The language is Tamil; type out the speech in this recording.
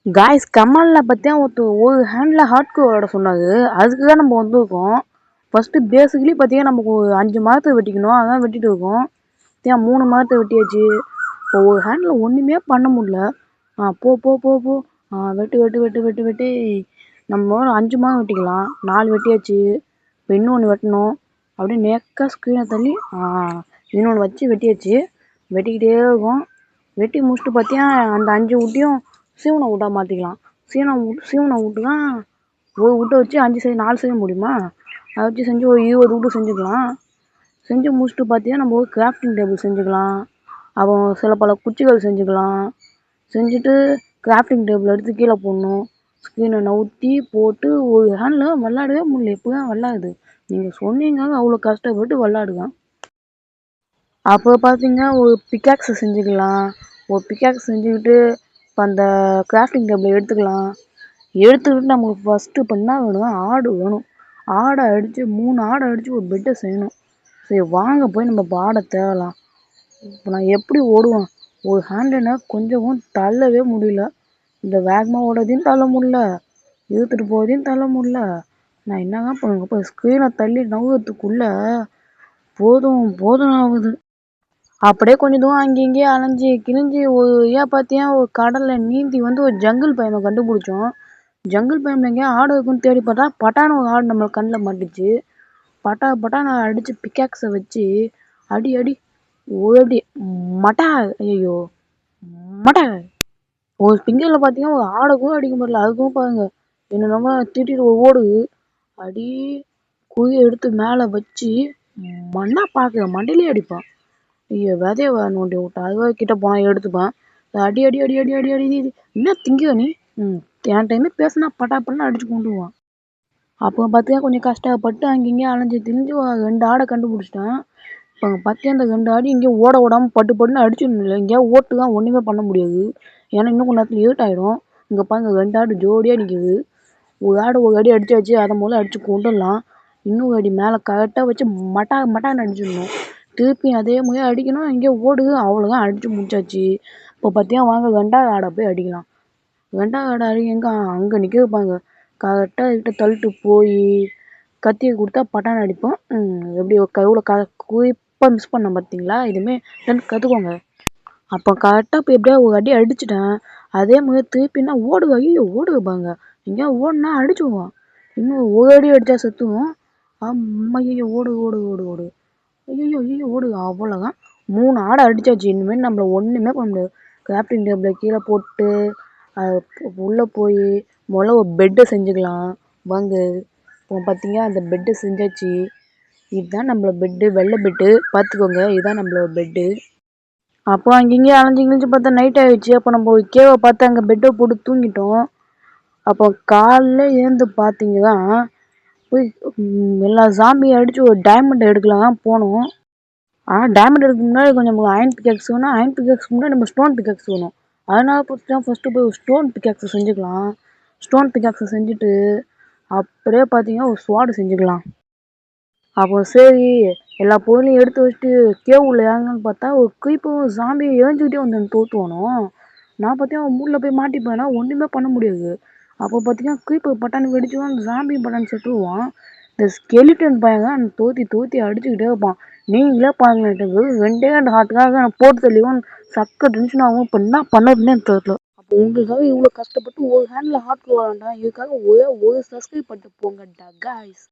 காய்ஸ் கமாலில் பார்த்தியா ஒரு ஹேண்டில் ஹார்ட்கோர் விளாட சொன்னாங்க. அதுக்கு தான் நம்ம வந்திருக்கோம். ஃபஸ்ட்டு பேசிக்கலி பார்த்தீங்கன்னா நமக்கு ஒரு 5 மரத்தை வெட்டிக்கணும். அதான் வெட்டிட்டு இருக்கோம். ஏன் 3 மரத்தை வெட்டியாச்சு. இப்போ ஒரு ஹேண்டில் ஒன்றுமே பண்ண முடியல. போ போ போ போ வெட்டு வெட்டு வெட்டு வெட்டு வெட்டி நம்ம 5 மரம் வெட்டிக்கலாம். 4 வெட்டியாச்சு. இப்போ இன்னொன்று வெட்டணும். அப்படியே நேக்காக ஸ்க்ரீனை தள்ளி இன்னொன்று வச்சு வெட்டியாச்சு. வெட்டிக்கிட்டே இருக்கும். வெட்டி முடிச்சுட்டு பார்த்தியா அந்த 5 ஊட்டியும் சீவனை விட்டா மாற்றிக்கலாம். சீவனை விட்டுலாம் ஒரு விட்டை வச்சு 5 செய்ய 4 செய்ய முடியுமா? அதை வச்சு செஞ்சு ஒரு 20 விட்டு செஞ்சுக்கலாம். செஞ்சு முடிச்சுட்டு பார்த்தீங்கன்னா நம்ம ஒரு கிராஃப்டிங் டேபிள் செஞ்சுக்கலாம். அப்புறம் சில பல குச்சிகள் செஞ்சுக்கலாம். செஞ்சுட்டு கிராஃப்டிங் டேபிள் எடுத்து கீழே போடணும். ஸ்க்ரீனை நவுத்தி போட்டு ஒரு ஹேண்டில் விளாடவே முடியல. எப்போ தான் விளாடுது? நீங்கள் சொன்னீங்க அவ்வளோ கஷ்டப்பட்டு விளாடுவேன். அப்போ பார்த்தீங்கன்னா ஒரு பிக்காக்ஸை செஞ்சுக்கலாம். ஒரு பிக்காக்ஸ் செஞ்சுக்கிட்டு இப்போ அந்த கிராஃப்டிங் டேபிளை எடுத்துக்கலாம். எடுத்துக்கிட்டு நமக்கு ஃபஸ்ட்டு இப்போ என்ன வேணும்? ஆடு வேணும். ஆடை அடித்து 3 ஆடை அடித்து ஒரு பெட்டை செய்யணும். சரி வாங்க போய் நம்ம இப்போ ஆடை தேடலாம். இப்போ நான் எப்படி ஓடுவேன்? ஒரு ஹேண்டில்னா கொஞ்சம் தள்ளவே முடியல. இந்த வேகமாக ஓடுறதையும் தள்ள முடியல, இழுத்துட்டு போகிறதையும் தள்ள முடியல. நான் என்னங்க பண்ணுவேன்? இப்போ ஸ்க்ரீனை தள்ளி நவுறதுக்குள்ளே போதும் போதும் ஆகுது. அப்படியே கொஞ்சம் தூரம் அங்கே இங்கேயே அலைஞ்சி கிழிஞ்சி ஒரு பார்த்தியா ஒரு கடலில் நீந்தி வந்து ஒரு ஜங்கிள் பயமை கண்டுபிடிச்சோம். ஜங்கிள் பயமில் எங்கேயா ஆடு இருக்குன்னு தேடி பார்த்தா பட்டான ஒரு ஆடு நம்ம கண்ணில் மாட்டுச்சு. பட்டானை அடித்து பிக்காக்ஸை வச்சு அடி அடி ஒரு அடி மட்டா. ஐயோ மட்டா. ஒரு ஃபிங்கரில் பார்த்தீங்கன்னா ஒரு ஆடை கூட அடிக்க முடியல. அதுக்கும் பாருங்க என்ன நம்ம திட்டிட்டு ஓடுது. அடி குழி எடுத்து மேலே வச்சு மண்ணா பார்க்க மண்டையிலே அடிப்பான். ஐயோ விதைய நோண்டி விட்டா. அதுவாக கிட்ட போனால் எடுத்துப்பேன். அடி அடி அடி அடி அடி அடி என்ன திங்கிற நீ? என் டைமே பேசுனா பட்டா பண்ணா அடிச்சு கொண்டுருவான். அப்போ பார்த்தியா கொஞ்சம் கஷ்டப்பட்டு அங்கேயே அலைஞ்சி திரிஞ்சு 2 ஆடை கண்டுபிடிச்சிட்டேன். இப்போ பார்த்தியா அந்த 2 ஆடு இங்கேயும் ஓட விடாமல் பட்டு பட்டுன்னு அடிச்சிடணும். இல்லை எங்கேயா ஓட்டு தான் ஒன்றுமே பண்ண முடியாது. ஏன்னா இன்னும் கொஞ்சம் நேரத்தில் இருட்டாயிடும். இங்கே பாருங்க 2 ஆடு ஜோடியாக நிற்கிது. ஒரு ஆடு ஒரு அடி அடிச்சாச்சு. அதை முதல்ல அடித்து கொண்டுடலாம். இன்னொரு அடி மேலே கரெக்டாக வச்சு மட்டான்னு அடிச்சிடணும். திருப்பி அதே மாதிரி அடிக்கணும். எங்கேயோ ஓடுது. அவ்வளோதான் அடித்து முடிச்சாச்சு. இப்போ பார்த்தியா வாங்க 2வது ஆடை போய் அடிக்கலாம். 2வது ஆடு எங்கே? அங்கே நிற்க வைப்பாங்க. கரெக்டாக கிட்ட தள்ளிட்டு போய் கத்தியை கொடுத்தா பட்டான்னு அடிப்போம். எப்படி எவ்வளோ குறிப்பாக மிஸ் பண்ண பார்த்தீங்களா? இதுமாரி கற்றுக்கோங்க. அப்போ கரெக்டாக இப்போ எப்படியா ஒரு அடி அடிச்சிட்டேன். அதே மாதிரி திருப்பின்னா ஓடுவா. ஐயோ ஓடு வைப்பாங்க. எங்கேயா ஓடுனா அடிச்சுடுவான். இன்னும் ஒரு அடி அடித்தா செத்துவோம். ஐயோ ஓடு ஓடு ஓடு ஓடு. ஐயோ ஐயோ ஓடு. அவ்வளோதான் 3 ஆடை அடித்தாச்சு. இனிமேல் நம்மள ஒன்றுமே பண்ண முடியாது. கிராஃப்டிங் டேபிளை கீழே போட்டு உள்ளே போய் முதல்ல ஒரு பெட்டை செஞ்சுக்கலாம். வாங்க இப்போ பார்த்தீங்கன்னா அந்த பெட்டை செஞ்சாச்சு. இதுதான் நம்மளோட பெட்டு. வெள்ளை பெட்டு பார்த்துக்கோங்க. இதுதான் நம்மளோட பெட்டு. அப்போ அங்கேயே அலைஞ்சி கிழிஞ்சு பார்த்தா நைட் ஆகிடுச்சு. அப்போ நம்ம ஒரு கேவை பார்த்து அங்கே பெட்டை போட்டு தூங்கிட்டோம். அப்போ காலைல எழுந்து பார்த்தீங்கன்னா போய் எல்லா ஜாம்பியை அடித்து ஒரு டைமண்ட் எடுக்கலாம் போனோம். டைமண்ட் எடுக்க முன்னாடி கொஞ்சம் நமக்கு அயன் பிக்காக்ஸ் வேணும். அயன் பிக்காக்ஸ் முன்னாடி நம்ம ஸ்டோன் பிக்காக்ஸ் வேணும். அதனால பார்த்தீங்கன்னா ஃபஸ்ட்டு போய் ஒரு ஸ்டோன் பிக்காக்ஸை செஞ்சுக்கலாம். ஸ்டோன் பிக்காக்ஸை செஞ்சுட்டு அப்படியே பார்த்தீங்கன்னா ஒரு ஸ்வாடு செஞ்சுக்கலாம். அப்போ சரி எல்லா பொருளையும் எடுத்து வச்சுட்டு கேவ் உள்ள இறங்கன்னு பார்த்தா ஒரு க்ரீப்பரும் ஜாம்பியை எழுந்துக்கிட்டே வந்து தோற்றுவானோம். நான் பார்த்தீங்கன்னா மூடில் போய் மாட்டிப்பேன்னா ஒன்றுமே பண்ண முடியாது. அப்போ பார்த்தீங்கன்னா க்ரீப்பர் பட்டானு வெடிச்சுவான். ஜாம்பி பட்டானு செத்துருவான். இந்த ஸ்கெலிட்டன் பையன் தோற்றி அடிச்சுக்கிட்டே இருப்பான். நீங்களே பாருங்களேன். 2 ஹார்ட்டுக்காக நான் போட்டு தள்ளிவோம். சக்க டென்ஷன் ஆகும். இப்போ என்ன பண்ணுறதுன்னே தெரியல. அப்போ உங்களுக்காக இவ்வளோ கஷ்டப்பட்டு ஒரு ஹேண்டில் ஹார்ட் வேண்டாம். இதுக்காக ஒரு சப்ஸ்கிரைப் பண்ணிட்டு போங்கடா காய்ஸ்.